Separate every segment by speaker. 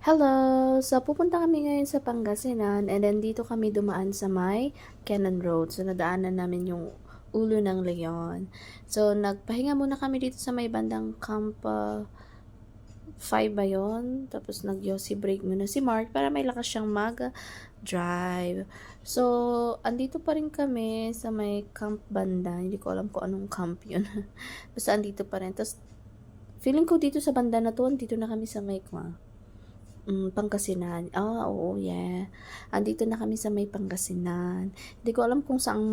Speaker 1: Hello! So, pupunta kami ngayon sa Pangasinan and then dito kami dumaan sa may Cannon Road. So, nadaanan namin yung Ulo ng Leon. So, nagpahinga muna kami dito sa may bandang Camp 5 ba yun? Tapos nag-yossi break muna si Mark para may lakas siyang mag-drive. So, andito pa rin kami sa may camp banda. Hindi ko alam kung anong camp yun. Basta andito pa rin. Tapos, feeling ko dito sa banda na to, andito na kami sa may Pangasinan. Oo, yeah. Andito na kami sa may Pangasinan. Hindi ko alam kung saang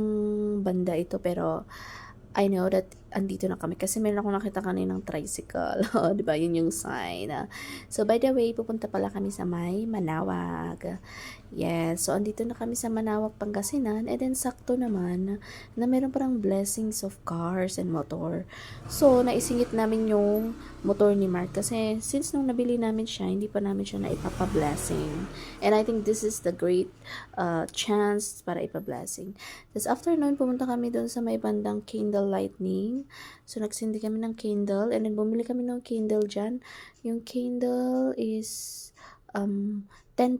Speaker 1: banda ito, pero I know that andito na kami kasi meron akong nakita kaninang tricycle. Oh, 'di ba? Yun yung sign. So by the way, pupunta pala kami sa may Manawag. Yes, so andito na kami sa Manawag, Pangasinan. And then sakto naman na meron parang blessings of cars and motor. So naisingit namin yung motor ni Mark kasi since nung nabili namin siya, hindi pa namin siya na ipapa-blessing. And I think this is the great chance para ipa-blessing. Tapos after noon, pumunta kami doon sa may bandang candle lightning. So, nagsindi kami ng candle and then bumili kami ng candle dyan. Yung candle is 10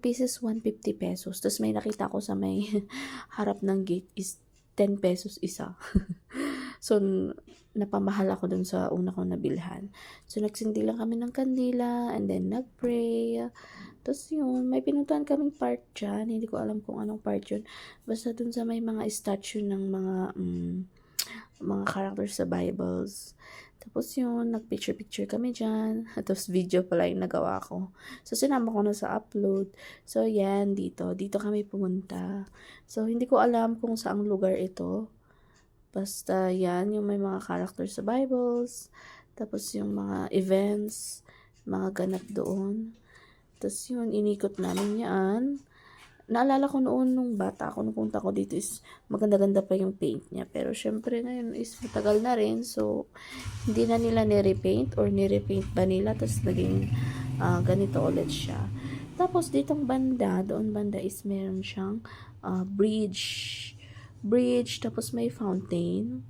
Speaker 1: pieces, 150 pesos. Tapos may nakita ko sa may harap ng gate is 10 pesos isa. So, napamahal ako dun sa una kong nabilhan. So, nagsindi lang kami ng kandila and then nagpray. Tapos yun, may pinuntahan kaming part dyan. Hindi ko alam kung anong part yun. Basta dun sa may mga statue ng mga characters sa Bibles. Tapos yun, nagpicture-picture kami dyan. Tapos video pala yung nagawa ko. So, sinama ko na sa upload. So, yan, dito. Dito kami pumunta. So, hindi ko alam kung saang lugar ito. Basta, yan, yung may mga characters sa Bibles. Tapos, yung mga events, mga ganap doon. Tapos, yun, inikot namin yan. Naalala ko noon nung bata ako, nung punta ko dito is maganda-ganda pa yung paint niya. Pero syempre ngayon is matagal na rin. So, hindi na nila ni-repaint or ni-repaint ba nila. Tapos naging ganito ulit siya. Tapos ditong banda, doon banda is meron siyang bridge. Bridge, tapos may fountain.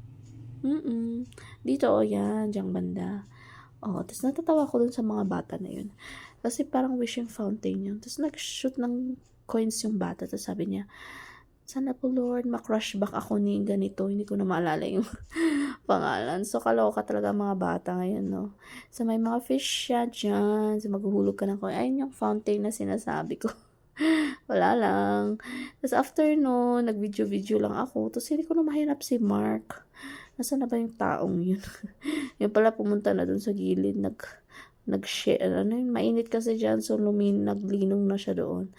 Speaker 1: Dito, yan, diyang banda. Tapos natatawa ko dun sa mga bata na yun. Kasi parang wishing fountain yun. Tapos nag-shoot ng coins yung bata. Tapos sabi niya, sana po Lord, makrush back ako ni ganito. Hindi ko na maalala yung pangalan. So, kaloka talaga mga bata ngayon, no? So, may mga fish siya dyan. So, maghuhulog ka ng coin. Ayun yung fountain na sinasabi ko. Wala lang. Tapos, after no, nag-video-video lang ako. Tapos, hindi ko na mahanap si Mark. Nasaan na ba yung taong yun? Yung pala pumunta na dun sa gilid. Nag-share. Ano yun? Mainit kasi dyan. So, naglinong na siya doon.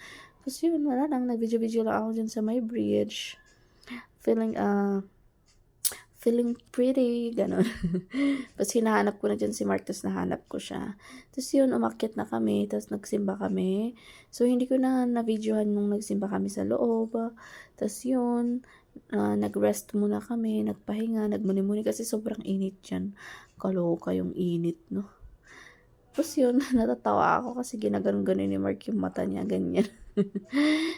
Speaker 1: Tapos yun, wala lang. Nag-video-video lang ako dyan sa my bridge. Feeling pretty, gano'n. Tapos hinahanap ko na dyan si Mark, tapos nahanap ko siya. Tapos yun, umakyat na kami, tapos nagsimba kami. So, hindi ko na-videohan nung nagsimba kami sa loob. Tapos yun, nag-rest muna kami, nagpahinga, nagmuni-muni kasi sobrang init dyan. Kaloka yung init, no? Tapos yun, natatawa ako kasi ginaganon-ganon ni Mark yung mata niya, ganyan.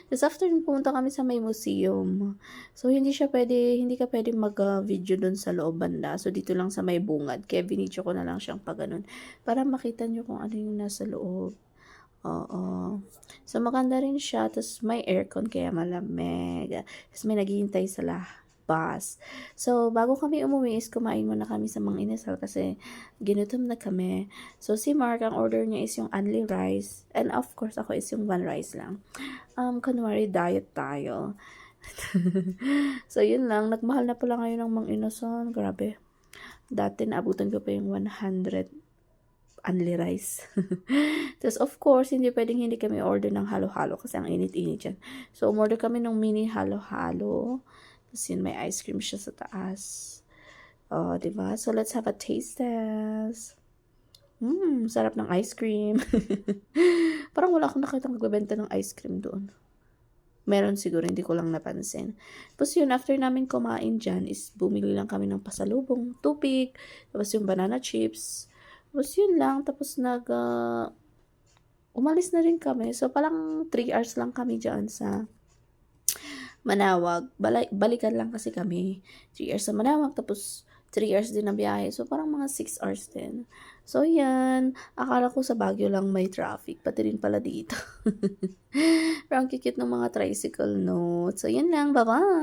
Speaker 1: Tapos after pumunta kami sa may museum. So, hindi ka pwede mag-video doon sa loob banda. So, dito lang sa may bungad. Kaya binidyo ko na lang siyang paganon. Para makita nyo kung ano yung nasa loob. Oo. So, maganda rin siya. Tapos, may aircon kaya malamig. Tapos, may naghihintay sa bus. So, bago kami umuwi is kumain muna kami sa Mang Inasal kasi ginutom na kami. So, si Mark, ang order niya is yung only rice. And of course, ako is yung one rice lang. Kunwari, diet tayo. So, yun lang. Nagmahal na pala ngayon ng Mang Inasal. Grabe. Dati, naabutan ko pa yung 100 only rice. Tapos, of course, hindi kami order ng halo-halo kasi ang init-init yan. So, umorder kami ng mini halo-halo. Tapos yun, may ice cream siya sa taas. Diba? So, let's have a taste test. Sarap ng ice cream. Parang wala akong nakita magbebenta ng ice cream doon. Meron siguro, hindi ko lang napansin. Tapos yun, after namin kumain dyan, is bumili lang kami ng pasalubong, tubig, tapos yung banana chips. Tapos yun lang, tapos umalis na rin kami. So, palang 3 hours lang kami dyan sa Manawag. Balikan lang kasi kami. 3 hours sa Manawag, tapos 3 hours din na biyahe. So, parang mga 6 hours din. So, yan. Akala ko sa Baguio lang may traffic, pati rin pala dito. Pero ang cute ng mga tricycle, no? So, yan lang. Bye-bye!